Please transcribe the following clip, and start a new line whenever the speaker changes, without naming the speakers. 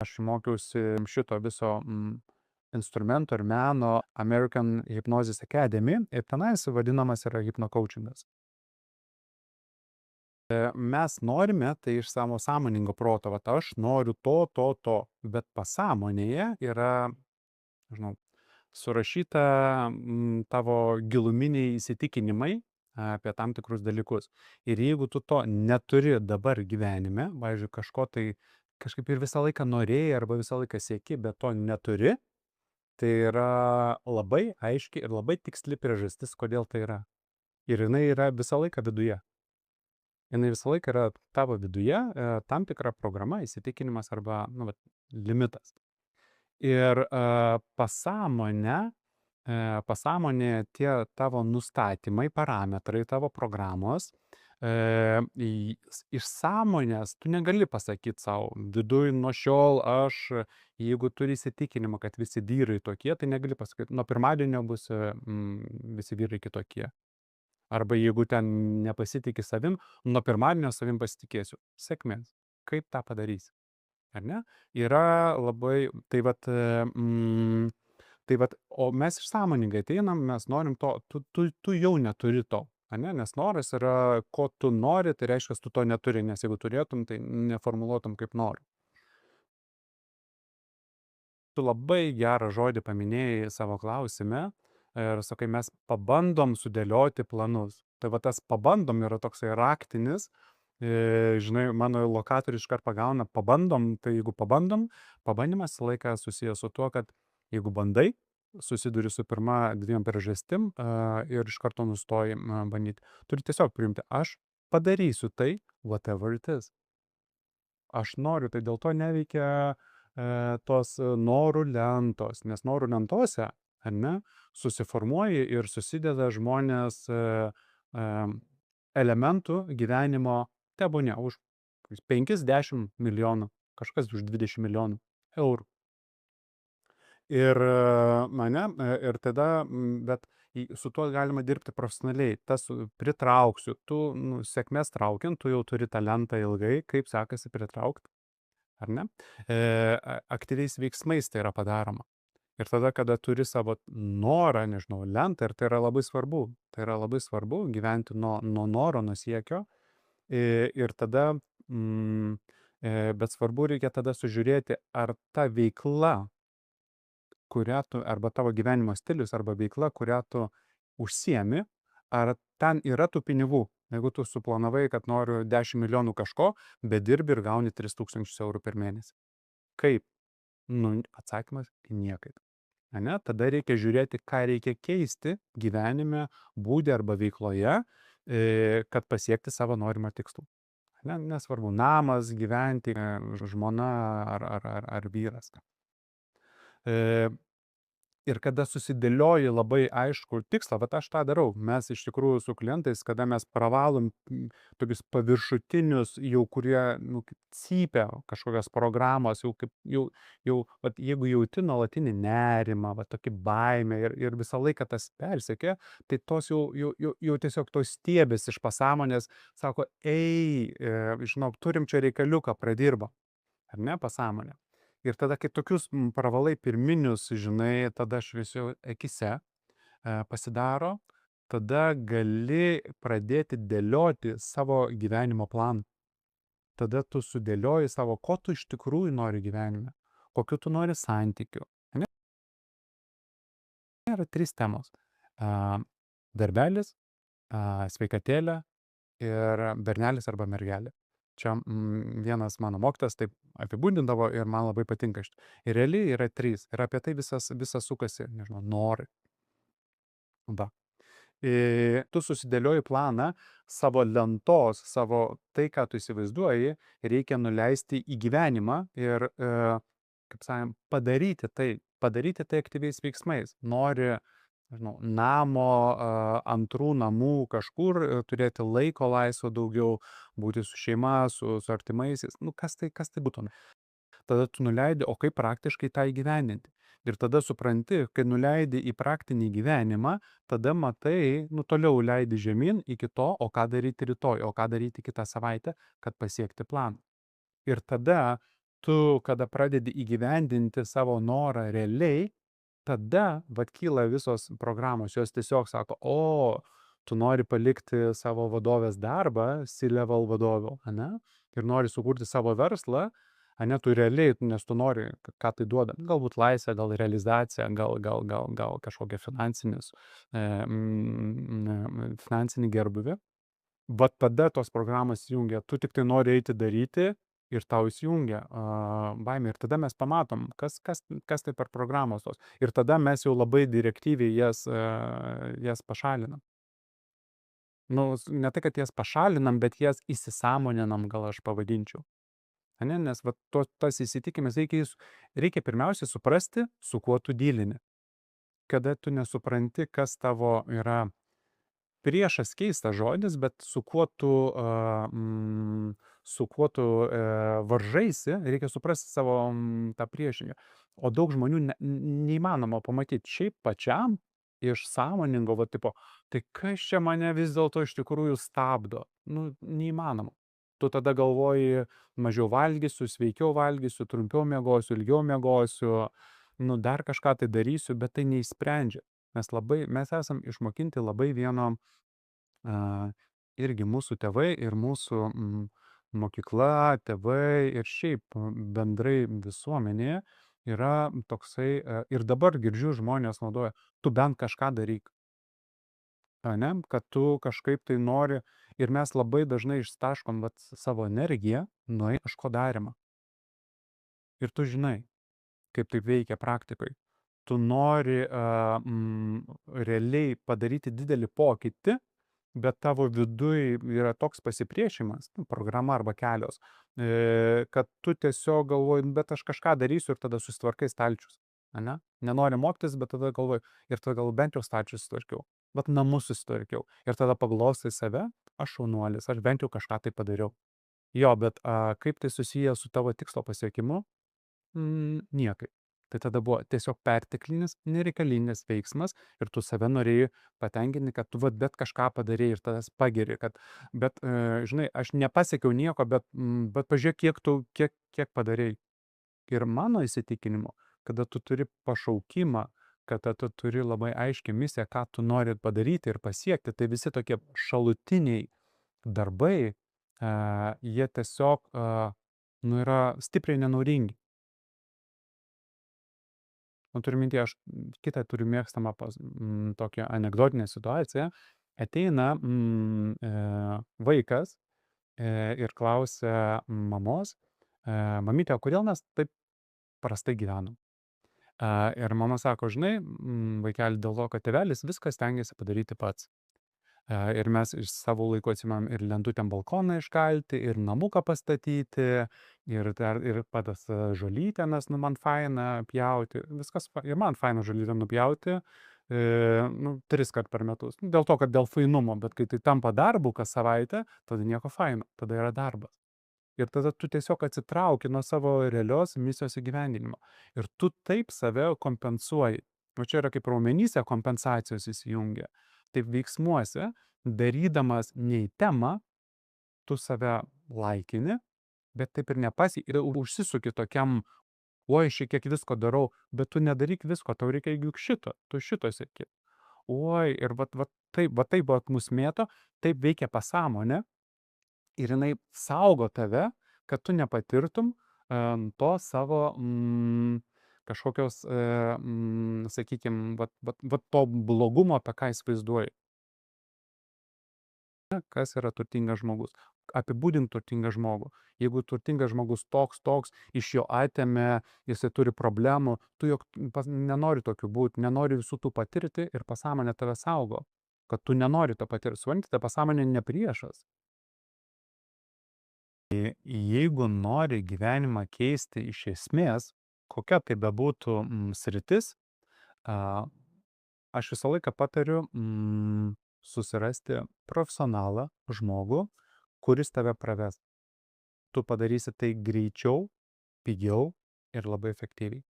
Aš mokiausi šito viso instrumento ir meno American Hypnosis Academy ir tenais vadinamas yra hipnokaučingas. Mes norime tai iš savo sąmoningo proto, vat aš noriu to, bet pasąmonėje yra, nežinau, surašyta tavo giluminiai įsitikinimai apie tam tikrus dalykus. Ir jeigu tu to neturi dabar gyvenime, pavyzdžiui, kažko tai kažkaip ir visą laiką norėjai arba visą laiką sieki, bet to neturi, tai yra labai aiški ir labai tiksli priežastis, kodėl tai yra. Ir jinai yra visą laiką viduje. Jinai visą laiką yra tavo viduje tam tikra programa, įsitikinimas arba limitas. Ir pasąmonė tie tavo nustatymai, parametrai tavo programos, iš sąmonės tu negali pasakyti savo, viduj nuo šiol aš, jeigu turi įsitikinimą, kad visi vyrai tokie, tai negali pasakyti, nuo pirmadienio bus visi vyrai kitokie. Arba jeigu ten nepasitiki savim, nuo pirmadienio savim pasitikėsiu. Sėkmės. Kaip tą padarysi? Ar ne? Yra labai, o mes sąmoningai ateinam, mes norim to, tu jau neturi to, ane? Nes noras yra, ko tu nori, tai reiškia, tu to neturi, nes jeigu turėtum, tai neformuluotum kaip nori. Tu labai gerą žodį paminėjai savo klausime ir sakai, mes pabandom sudėlioti planus. Tai va tas pabandom yra toksai raktinis, žinai, mano lokatorius iškart pagauna, pabandom, tai jeigu pabandom, pabandymas laiką susijęs su tuo, kad jeigu bandai, susiduri su pirma dviem priežastim ir iš karto nustoji bandyti. Turi tiesiog priimti, aš padarysiu tai, whatever it is. Aš noriu, tai dėl to neveikia tos norų lentos, nes norų lentose, ar ne, susiformuoja ir susideda žmonės elementų gyvenimo, tebūnie už 5-10 milijonų, kažkas už 20 milijonų eurų. Ir ir tada, bet su tuo galima dirbti profesionaliai. Tas pritrauksiu, tu sėkmės traukiant, tu jau turi talentą ilgai, kaip sekasi pritraukti, ar ne? Aktyviais veiksmais tai yra padaroma. Ir tada, kada turi savo norą, nežinau, lentą, ir tai yra labai svarbu. Tai yra labai svarbu gyventi nuo noro, nuo siekio. Ir tada, bet svarbu reikia tada sužiūrėti, ar ta veikla, kurią tu, arba tavo gyvenimo stilius, arba veikla, kurią tu užsiemi, ar ten yra tų pinigų. Jeigu tu suplanavai, kad noriu 10 milijonų kažko, bet dirbi ir gauni 3000 eurų per mėnesį. Kaip? Atsakymas - niekaip. Ane? Tada reikia žiūrėti, ką reikia keisti gyvenime, būde arba veikloje, kad pasiekti savo norimą tikslą. Nesvarbu, namas, gyventi, žmona ar vyras. Ir kada susidėlioji labai aišku tikslą, bet aš tą darau. Mes iš tikrųjų su klientais, kada mes pravalom tokius paviršutinius, jau kurie, kaip cypia kažkokios programos, vat jeigu jauti nuolatinį nerimą, va tokį baimę ir visą laiką tas persekioja, tai tos jau tiesiog tos stiebės iš pasąmonės sako, žinok, turim čia reikaliuką, pradirbam, ar ne, pasąmonė. Ir tada, kai tokius pravalai pirminius, žinai, tada šviesiau akise pasidaro, tada gali pradėti dėlioti savo gyvenimo planą. Tada tu sudėlioji savo, ko tu iš tikrųjų nori gyvenime, kokiu tu nori santykiu. Yra 3 temos. Darbelis, sveikatėlė ir bernelis arba mergelė. Čia vienas mano mokytojas taip apibūdindavo ir man labai patinka šitą. Ir realiai yra 3. Ir apie tai visas sukasi, nežinau, nori. Va. Tu susidėlioji planą savo lentos, savo tai, ką tu įsivaizduoji, reikia nuleisti į gyvenimą ir, kaip sakėm, padaryti tai aktyviais veiksmais. Nori, nežinau, namo, antrų namų kažkur, turėti laiko laisvo daugiau, būti su šeima, su artimaisiais, kas tai būtų. Tada tu nuleidi, o kaip praktiškai tą įgyvendinti. Ir tada supranti, kai nuleidi į praktinį gyvenimą, tada matai, toliau leidi žemyn iki to, o ką daryti rytoj, o ką daryti kitą savaitę, kad pasiekti planą. Ir tada tu kada pradedi įgyvendinti savo norą realiai, tada vat kyla visos programos, jos tiesiog sako: "O, tu nori palikti savo vadovės darbą, C-level vadovo, ane, ir nori sukurti savo verslą, ane, tu realiai, nes tu nori, ką tai duoda, galbūt laisvę, gal realizaciją, gal kažkokią finansinį gerbūvį." Vat tada tos programos įsijungia, tu tiktai nori eiti daryti ir tau įsijungia baimė. Ir tada mes pamatom, kas tai per programos tos. Ir tada mes jau labai direktyviai jas pašalinam. Nu, ne tai, kad jas pašalinam, bet jas įsisąmoninam, gal aš pavadinčiau. Ane? Nes vat tas įsitikinimas reikia pirmiausia suprasti, su kuo tu dylini. Kada tu nesupranti, kas tavo yra priešas, keistas žodis, bet su kuo tu varžaisi, reikia suprasti savo tą priešingą. O daug žmonių neįmanoma pamatyti šiaip pačiam iš sąmoningo, va, tipo, tai kas čia mane vis dėlto iš tikrųjų stabdo? Nu, neįmanoma. Tu tada galvoji, mažiau valgysiu, sveikiau valgysiu, trumpiau miegosiu, ilgiau miegosiu, nu, dar kažką tai darysiu, bet tai neįsprendžia. Mes esam išmokinti labai vieno, irgi mūsų tėvai ir mūsų mokykla, tėvai ir šiaip bendrai visuomenėje yra toksai, ir dabar girdžiu žmonės naudoja, tu bent kažką daryk. Ane, kad tu kažkaip tai nori ir mes labai dažnai ištaškom vat savo energiją nuo kažko darymą. Ir tu žinai, kaip tai veikia praktikoj. Tu nori realiai padaryti didelį pokytį, bet tavo viduj yra toks pasipriešimas, nu, programa arba kelios, kad tu tiesiog galvoji, bet aš kažką darysiu ir tada susitvarkai stalčius, ane? Nenori mokytis, bet tada galvoji, ir tada gal bent jau stalčius susitvarkiau, bet namus susitvarkiau. Ir tada paglostai save, aš šaunuolis, aš bent jau kažką tai padariau. Jo, bet kaip tai susiję su tavo tikslo pasiekimu? Niekaip. Tai tada buvo tiesiog perteklinis, nereikalingas veiksmas ir tu save norėjai patenkinti, kad tu vat bet kažką padarei ir tavęs pagiri, bet, žinai, aš nepasiekiau nieko, bet pažiūrėk, kiek padarei. Ir mano įsitikinimu, kada tu turi pašaukimą, kada tu turi labai aiškią misiją, ką tu nori padaryti ir pasiekti, tai visi tokie šalutiniai darbai, jie tiesiog, nu, yra stipriai nenauringi. Nu, turiu minty, aš kitą turiu mėgstamą tokią anekdotinę situaciją. Ateina vaikas ir klausia mamos, mamytė, o kodėl mes taip prastai gyvenam? Ir mama sako, žinai, vaikeli, dėl to, kad tėvelis viską stengiasi padaryti pats. Ir mes iš savo laiku atsimam ir lentutėm balkoną iškalti, ir namuką pastatyti, ir patas žolytę, nes nu, man faina pjauti, viskas, ir man faina žolytę nupjauti, nu, 3 kart per metus. Dėl to, kad dėl fainumo, bet kai tai tampa darbu kas savaitę, tada nieko faino, tada yra darbas. Ir tada tu tiesiog atsitrauki nuo savo realios misijos įgyvendinimo. Ir tu taip save kompensuoji. O čia yra kaip raumenyse kompensacijos įsijungia. Taip veiksmuose, darydamas ne į temą, tu save laikini, bet taip ir ir užsisuki tokiam, oi, šiek tiek visko darau, bet tu nedaryk visko, tau reikia juk šito, tu šito sieki. Oi, ir taip mus mėto, taip veikia pasąmonė ir jinai saugo tave, kad tu nepatirtum to savo kažkokios, sakykime, to blogumo, apie ką įsivaizduoji. Kas yra turtingas žmogus? Apibūdint turtingą žmogų. Jeigu turtingas žmogus toks, iš jo atėmė, jisai turi problemų, tu juk nenori tokių būti, nenori visų tų patirti ir pasąmonė tave saugo, kad tu nenori to patirti. Suprantate, pasąmonė ne priešas. Jeigu nori gyvenimą keisti iš esmės, kokia tai bebūtų sritis, aš visą laiką patariu susirasti profesionalą, žmogų, kuris tave praves. Tu padarysi tai greičiau, pigiau ir labai efektyviai.